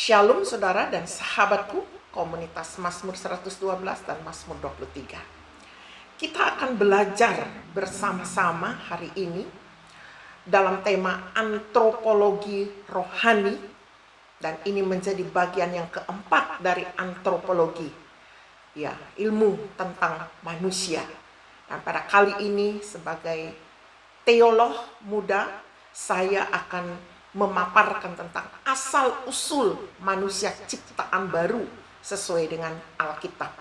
Shalom saudara dan sahabatku, komunitas Mazmur 112 dan Mazmur 23. Kita akan belajar bersama-sama hari ini dalam tema antropologi rohani, dan ini menjadi bagian yang keempat dari antropologi, ya, ilmu tentang manusia. Dan pada kali ini sebagai teolog muda, saya akan memaparkan tentang asal-usul manusia ciptaan baru sesuai dengan Alkitab.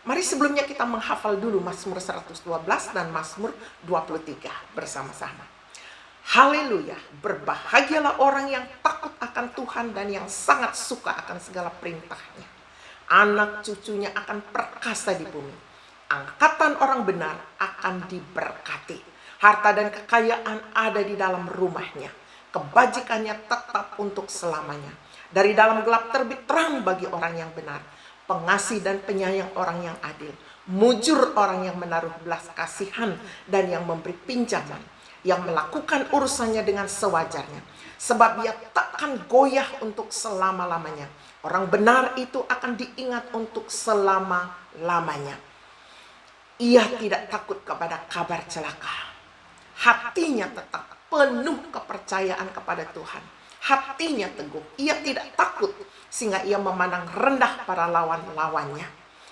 Mari sebelumnya kita menghafal dulu Mazmur 112 dan Mazmur 23 bersama-sama. Haleluya, berbahagialah orang yang takut akan Tuhan dan yang sangat suka akan segala perintahnya. Anak cucunya akan perkasa di bumi. Angkatan orang benar akan diberkati. Harta dan kekayaan ada di dalam rumahnya. Kebajikannya tetap untuk selamanya. Dari dalam gelap terbit terang bagi orang yang benar. Pengasih dan penyayang orang yang adil. Mujur orang yang menaruh belas kasihan dan yang memberi pinjaman. Yang melakukan urusannya dengan sewajarnya. Sebab ia takkan goyah untuk selama-lamanya. Orang benar itu akan diingat untuk selama-lamanya. Ia tidak takut kepada kabar celaka. Hatinya tetap penuh kepercayaan kepada Tuhan. Hatinya teguh. Ia tidak takut sehingga ia memandang rendah para lawan-lawannya.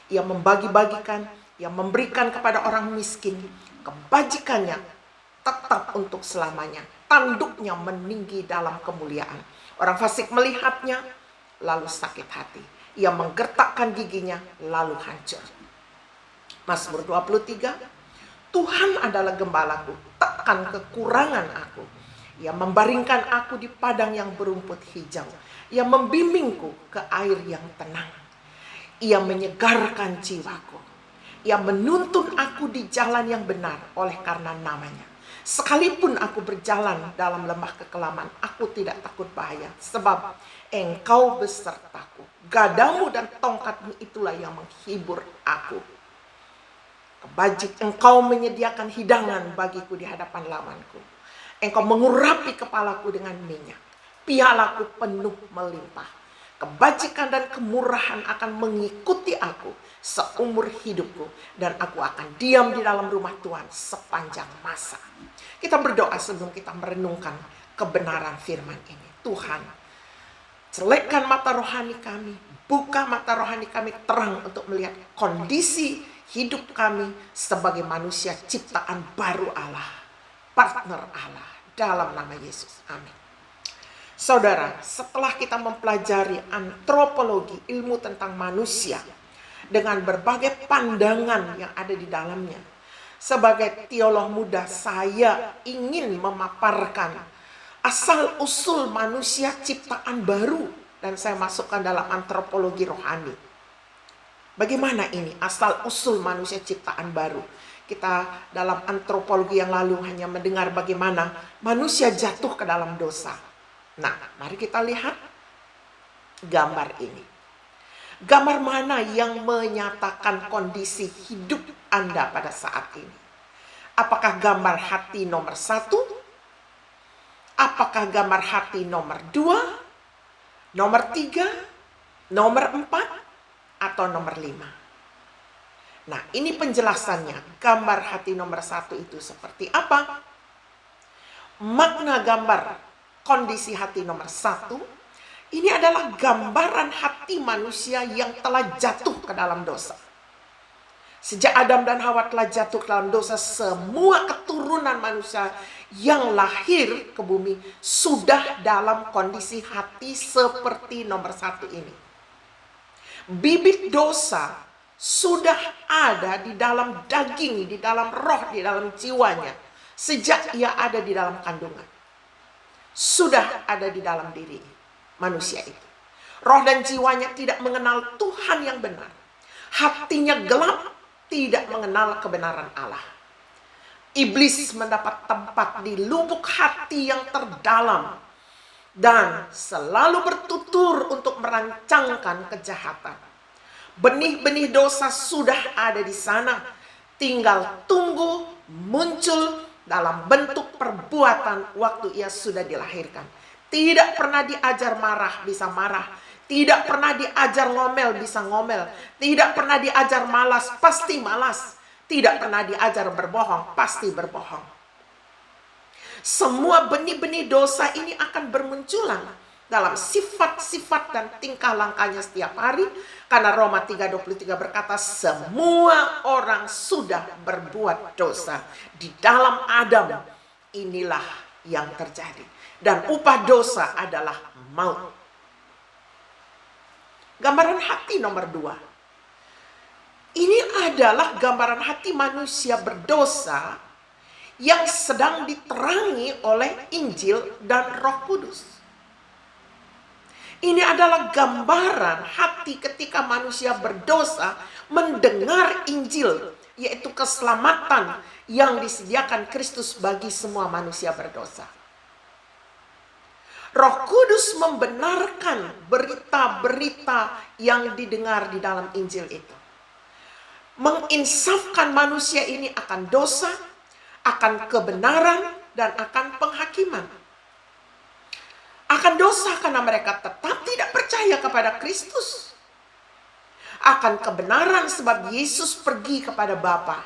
Ia membagi-bagikan, ia memberikan kepada orang miskin. Kebajikannya tetap untuk selamanya. Tanduknya meninggi dalam kemuliaan. Orang fasik melihatnya lalu sakit hati. Ia menggertakkan giginya lalu hancur. Mazmur 23. Tuhan adalah gembalaku, takkan kekurangan aku. Ia membaringkan aku di padang yang berumput hijau. Ia membimbingku ke air yang tenang. Ia menyegarkan jiwaku. Ia menuntun aku di jalan yang benar oleh karena namanya. Sekalipun aku berjalan dalam lembah kekelaman, aku tidak takut bahaya. Sebab Engkau besertaku. Gadamu dan tongkatmu itulah yang menghibur aku. Kebajik, Engkau menyediakan hidangan bagiku di hadapan lawanku. Engkau mengurapi kepalaku dengan minyak. Pialaku penuh melimpah. Kebajikan dan kemurahan akan mengikuti aku seumur hidupku. Dan aku akan diam di dalam rumah Tuhan sepanjang masa. Kita berdoa sebelum kita merenungkan kebenaran firman ini. Tuhan, celekkan mata rohani kami. Buka mata rohani kami terang untuk melihat kondisi hidup kami sebagai manusia ciptaan baru Allah, partner Allah, dalam nama Yesus. Amin. Saudara, setelah kita mempelajari antropologi, ilmu tentang manusia, dengan berbagai pandangan yang ada di dalamnya, sebagai teolog muda, saya ingin memaparkan asal-usul manusia ciptaan baru, dan saya masukkan dalam antropologi rohani. Bagaimana ini asal-usul manusia ciptaan baru? Kita dalam antropologi yang lalu hanya mendengar bagaimana manusia jatuh ke dalam dosa. Nah, mari kita lihat gambar ini. Gambar mana yang menyatakan kondisi hidup Anda pada saat ini? Apakah gambar hati nomor 1? Apakah gambar hati nomor 2? Nomor 3? Nomor 4? Atau nomor 5. Nah, ini penjelasannya. Gambar hati nomor 1 itu seperti apa? Makna gambar kondisi hati nomor 1, ini adalah gambaran hati manusia yang telah jatuh ke dalam dosa. Sejak Adam dan Hawa telah jatuh ke dalam dosa, semua keturunan manusia yang lahir ke bumi sudah dalam kondisi hati seperti nomor 1 ini. Bibit dosa sudah ada di dalam daging, di dalam roh, di dalam jiwanya. Sejak ia ada di dalam kandungan. Sudah ada di dalam diri manusia itu. Roh dan jiwanya tidak mengenal Tuhan yang benar. Hatinya gelap, tidak mengenal kebenaran Allah. Iblis mendapat tempat di lubuk hati yang terdalam. Dan selalu bertutur untuk merancangkan kejahatan. Benih-benih dosa sudah ada di sana. Tinggal tunggu muncul dalam bentuk perbuatan waktu ia sudah dilahirkan. Tidak pernah diajar marah, bisa marah. Tidak pernah diajar ngomel, bisa ngomel. Tidak pernah diajar malas, pasti malas. Tidak pernah diajar berbohong, pasti berbohong. Semua benih-benih dosa ini akan bermunculan dalam sifat-sifat dan tingkah langkahnya setiap hari. Karena Roma 3:23 berkata, semua orang sudah berbuat dosa. Di dalam Adam inilah yang terjadi. Dan upah dosa adalah maut. Gambaran hati nomor 2. Ini adalah gambaran hati manusia berdosa yang sedang diterangi oleh Injil dan Roh Kudus. Ini adalah gambaran hati ketika manusia berdosa mendengar Injil, yaitu keselamatan yang disediakan Kristus bagi semua manusia berdosa. Roh Kudus membenarkan berita-berita yang didengar di dalam Injil itu. Menginsafkan manusia ini akan dosa, akan kebenaran, dan akan penghakiman. Akan dosa karena mereka tetap tidak percaya kepada Kristus. Akan kebenaran sebab Yesus pergi kepada Bapa,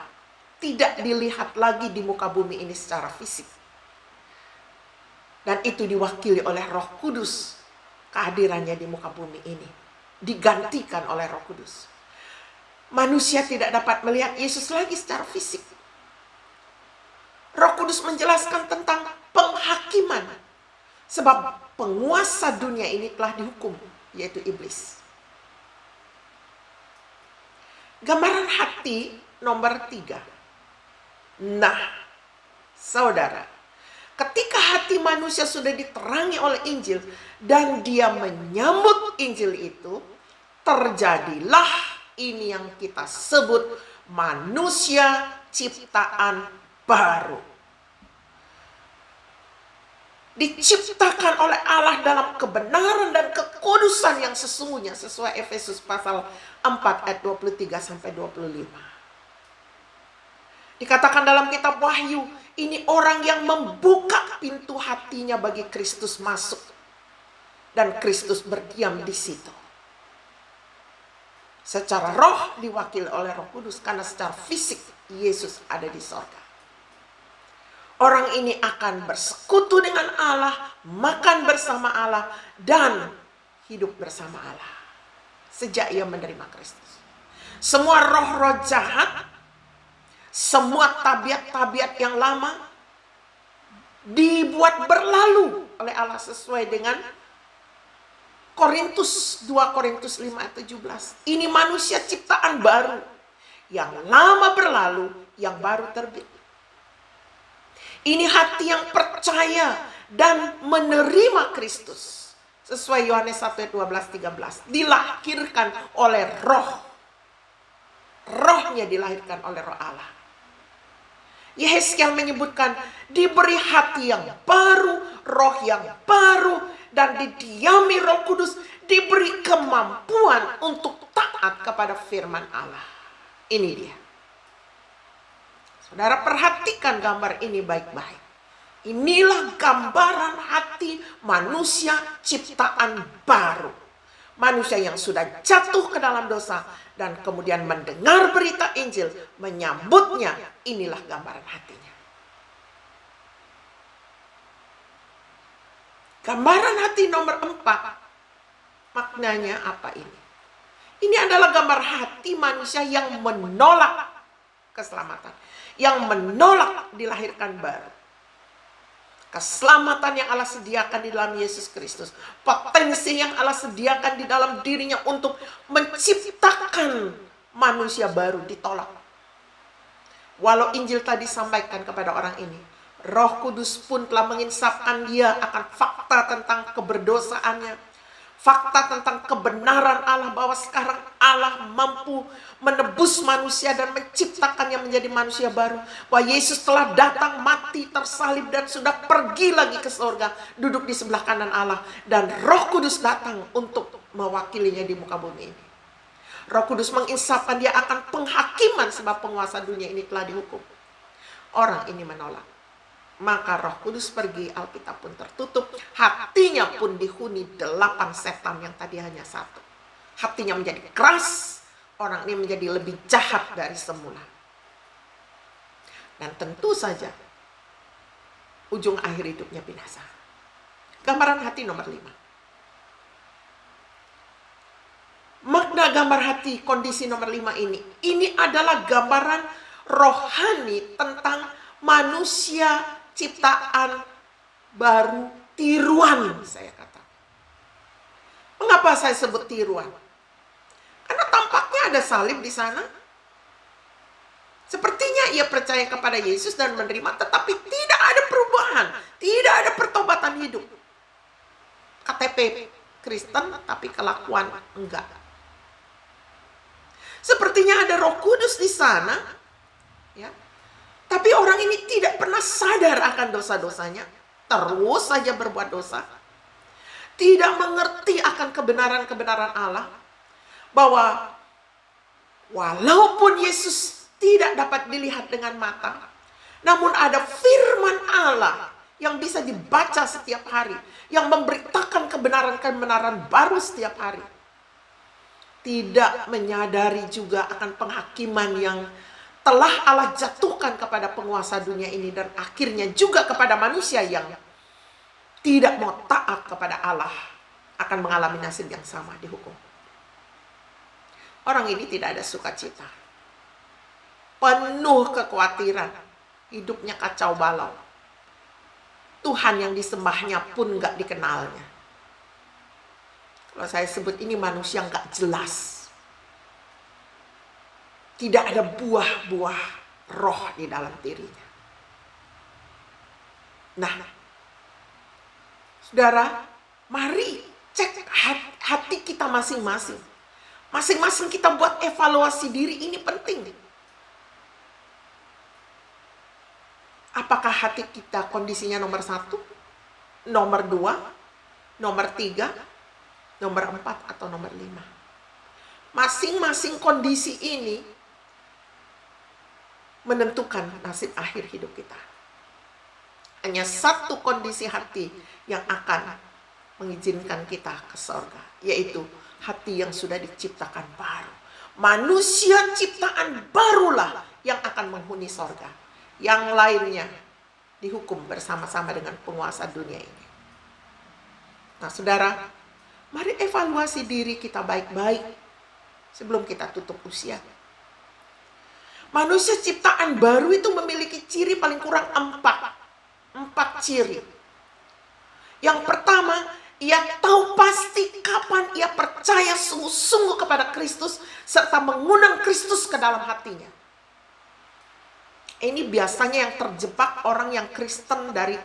tidak dilihat lagi di muka bumi ini secara fisik. Dan itu diwakili oleh Roh Kudus, kehadirannya di muka bumi ini. Digantikan oleh Roh Kudus. Manusia tidak dapat melihat Yesus lagi secara fisik. Roh Kudus menjelaskan tentang penghakiman. Sebab penguasa dunia ini telah dihukum, yaitu iblis. Gambaran hati nomor 3. Nah, saudara, ketika hati manusia sudah diterangi oleh Injil dan dia menyambut Injil itu, terjadilah ini yang kita sebut manusia ciptaan baru. Diciptakan oleh Allah dalam kebenaran dan kekudusan yang sesungguhnya, sesuai Efesus pasal 4 ayat 23 sampai 25. Dikatakan dalam kitab Wahyu, ini orang yang membuka pintu hatinya bagi Kristus masuk. Dan Kristus berdiam di situ. Secara roh diwakili oleh Roh Kudus, karena secara fisik Yesus ada di sorga. Orang ini akan bersekutu dengan Allah, makan bersama Allah, dan hidup bersama Allah. Sejak ia menerima Kristus. Semua roh-roh jahat, semua tabiat-tabiat yang lama, dibuat berlalu oleh Allah sesuai dengan Korintus 2 Korintus 5 ayat 17. Ini manusia ciptaan baru. Yang lama berlalu, yang baru terbit. Ini hati yang percaya dan menerima Kristus. Sesuai Yohanes 1 ayat 12-13. Dilahirkan oleh roh. Rohnya dilahirkan oleh roh Allah. Yehezkiel menyebutkan diberi hati yang baru, roh yang baru, dan didiami Roh Kudus, diberi kemampuan untuk taat kepada firman Allah. Ini dia. Saudara, perhatikan gambar ini baik-baik. Inilah gambaran hati manusia ciptaan baru. Manusia yang sudah jatuh ke dalam dosa dan kemudian mendengar berita Injil, menyambutnya. Inilah gambaran hatinya. Gambaran hati nomor 4, maknanya apa ini? Ini adalah gambar hati manusia yang menolak keselamatan, yang menolak dilahirkan baru. Keselamatan yang Allah sediakan di dalam Yesus Kristus, potensi yang Allah sediakan di dalam dirinya untuk menciptakan manusia baru ditolak. Walau Injil tadi sampaikan kepada orang ini, Roh Kudus pun telah menginsafkan dia akan fakta tentang keberdosaannya, fakta tentang kebenaran Allah, bahwa sekarang Allah mampu menebus manusia dan menciptakannya menjadi manusia baru. Bahwa Yesus telah datang, mati, tersalib, dan sudah pergi lagi ke surga, duduk di sebelah kanan Allah. Dan Roh Kudus datang untuk mewakilinya di muka bumi ini. Roh Kudus menginsafkan dia akan penghakiman sebab penguasa dunia ini telah dihukum. Orang ini menolak. Maka Roh Kudus pergi, Alkitab pun tertutup. Hati hatinya pun dihuni 8 setan yang tadi hanya 1. Hatinya menjadi keras, orang ini menjadi lebih jahat dari semula. Dan tentu saja ujung akhir hidupnya binasa. Gambaran hati nomor 5. Makna gambar hati kondisi nomor 5 ini adalah gambaran rohani tentang manusia ciptaan baru, tiruan saya kata. Mengapa saya sebut tiruan? Karena tampaknya ada salib di sana. Sepertinya ia percaya kepada Yesus dan menerima, tetapi tidak ada perubahan, tidak ada pertobatan hidup. KTP Kristen tapi kelakuan enggak. Sepertinya ada Roh Kudus di sana, ya. Tapi orang ini tidak pernah sadar akan dosa-dosanya, terus saja berbuat dosa. Tidak mengerti akan kebenaran-kebenaran Allah, bahwa walaupun Yesus tidak dapat dilihat dengan mata, namun ada firman Allah yang bisa dibaca setiap hari, yang memberitakan kebenaran-kebenaran baru setiap hari. Tidak menyadari juga akan penghakiman yang telah Allah jatuhkan kepada penguasa dunia ini, dan akhirnya juga kepada manusia yang tidak mau taat kepada Allah akan mengalami nasib yang sama, dihukum. Orang ini tidak ada sukacita, penuh kekhawatiran, hidupnya kacau balau. Tuhan yang disembahnya pun gak dikenalnya. Kalau saya sebut ini manusia gak jelas. Tidak ada buah-buah roh di dalam dirinya. Nah, saudara, mari cek hati kita masing-masing. Masing-masing kita buat evaluasi diri, ini penting. Apakah hati kita kondisinya nomor 1, nomor 2, nomor 3, nomor 4, atau nomor 5? Masing-masing kondisi ini menentukan nasib akhir hidup kita. Hanya satu kondisi hati yang akan mengizinkan kita ke surga, yaitu hati yang sudah diciptakan baru. Manusia ciptaan barulah yang akan menghuni surga. Yang lainnya dihukum bersama-sama dengan penguasa dunia ini. Nah, saudara, mari evaluasi diri kita baik-baik sebelum kita tutup usia. Manusia ciptaan baru itu memiliki ciri paling kurang 4 ciri. Yang pertama, ia tahu pasti kapan ia percaya sungguh-sungguh kepada Kristus serta mengundang Kristus ke dalam hatinya. Ini biasanya yang terjebak orang yang Kristen, dari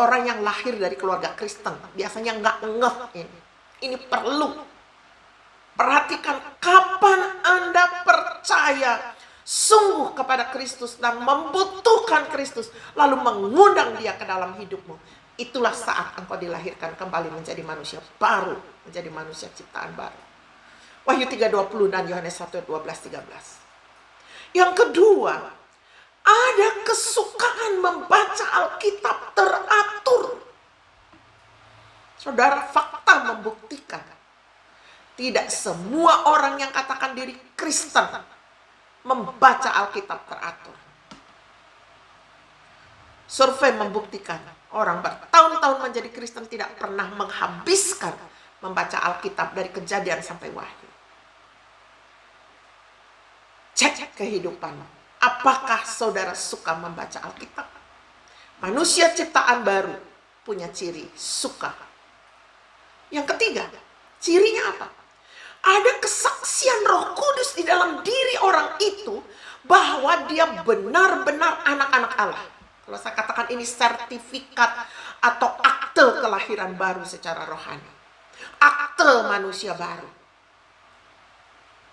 orang yang lahir dari keluarga Kristen. Biasanya nggak ngeh ini. Ini perlu. Perhatikan kapan Anda percaya sungguh kepada Kristus dan membutuhkan Kristus, lalu mengundang dia ke dalam hidupmu. Itulah saat engkau dilahirkan kembali menjadi manusia baru, menjadi manusia ciptaan baru. Wahyu 3:20 dan Yohanes 1:12-13. Yang kedua, ada kesukaan membaca Alkitab teratur. Saudara, fakta membuktikan tidak semua orang yang katakan diri Kristen membaca Alkitab teratur. Survei membuktikan orang bertahun-tahun menjadi Kristen tidak pernah menghabiskan membaca Alkitab dari Kejadian sampai Wahyu. Cek kehidupanmu. Apakah saudara suka membaca Alkitab? Manusia ciptaan baru punya ciri suka. Yang ketiga, cirinya apa? Ada kesaksian Roh Kudus di dalam diri orang itu bahwa dia benar-benar anak-anak Allah. Kalau saya katakan ini sertifikat atau akte kelahiran baru secara rohani. Akte manusia baru.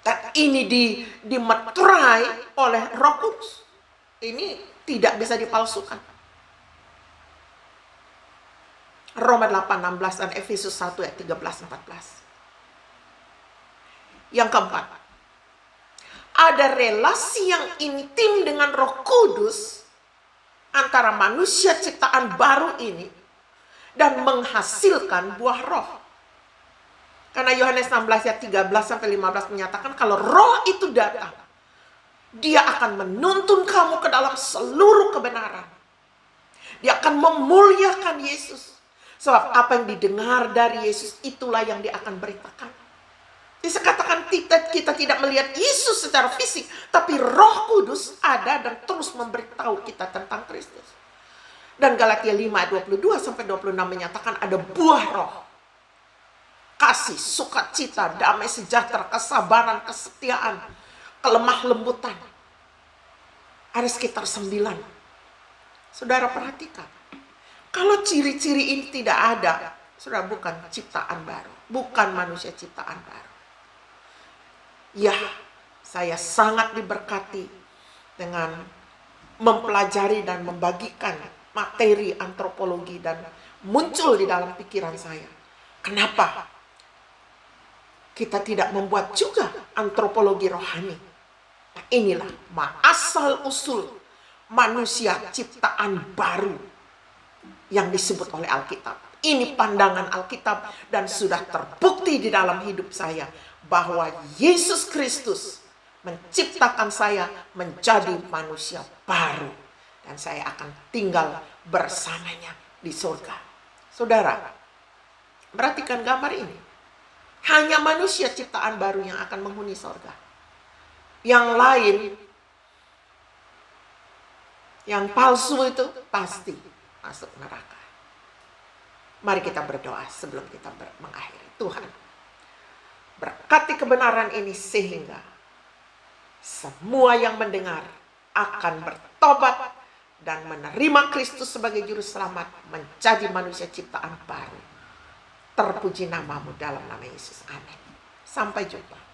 Dan ini dimeterai oleh Roh Kudus. Ini tidak bisa dipalsukan. Roma 8:16 dan Efesus 1:13-14. Yang keempat, ada relasi yang intim dengan Roh Kudus antara manusia ciptaan baru ini dan menghasilkan buah roh. Karena Yohanes 16 ayat 13-15 menyatakan kalau roh itu datang, dia akan menuntun kamu ke dalam seluruh kebenaran. Dia akan memuliakan Yesus. Sebab apa yang didengar dari Yesus itulah yang dia akan beritakan. Bisa katakan kita tidak melihat Yesus secara fisik, tapi Roh Kudus ada dan terus memberitahu kita tentang Kristus. Dan Galatia 5 ayat 22-26 menyatakan ada buah roh. Kasih, sukacita, damai sejahtera, kesabaran, kesetiaan, kelemah lembutan. Ada sekitar 9. Saudara perhatikan. Kalau ciri-ciri ini tidak ada, saudara bukan ciptaan baru. Bukan manusia ciptaan baru. Ya, saya sangat diberkati dengan mempelajari dan membagikan materi antropologi dan muncul di dalam pikiran saya. Kenapa kita tidak membuat juga antropologi rohani? Nah, inilah asal usul manusia ciptaan baru yang disebut oleh Alkitab. Ini pandangan Alkitab dan sudah terbukti di dalam hidup saya bahwa Yesus Kristus menciptakan saya menjadi manusia baru dan saya akan tinggal bersamanya di surga. Saudara, perhatikan gambar ini. Hanya manusia ciptaan baru yang akan menghuni surga. Yang lain, yang palsu itu pasti masuk neraka. Mari kita berdoa sebelum kita mengakhiri. Tuhan, berkati kebenaran ini sehingga semua yang mendengar akan bertobat dan menerima Kristus sebagai juru selamat, menjadi manusia ciptaan baru. Terpuji namamu dalam nama Yesus. Amin. Sampai jumpa.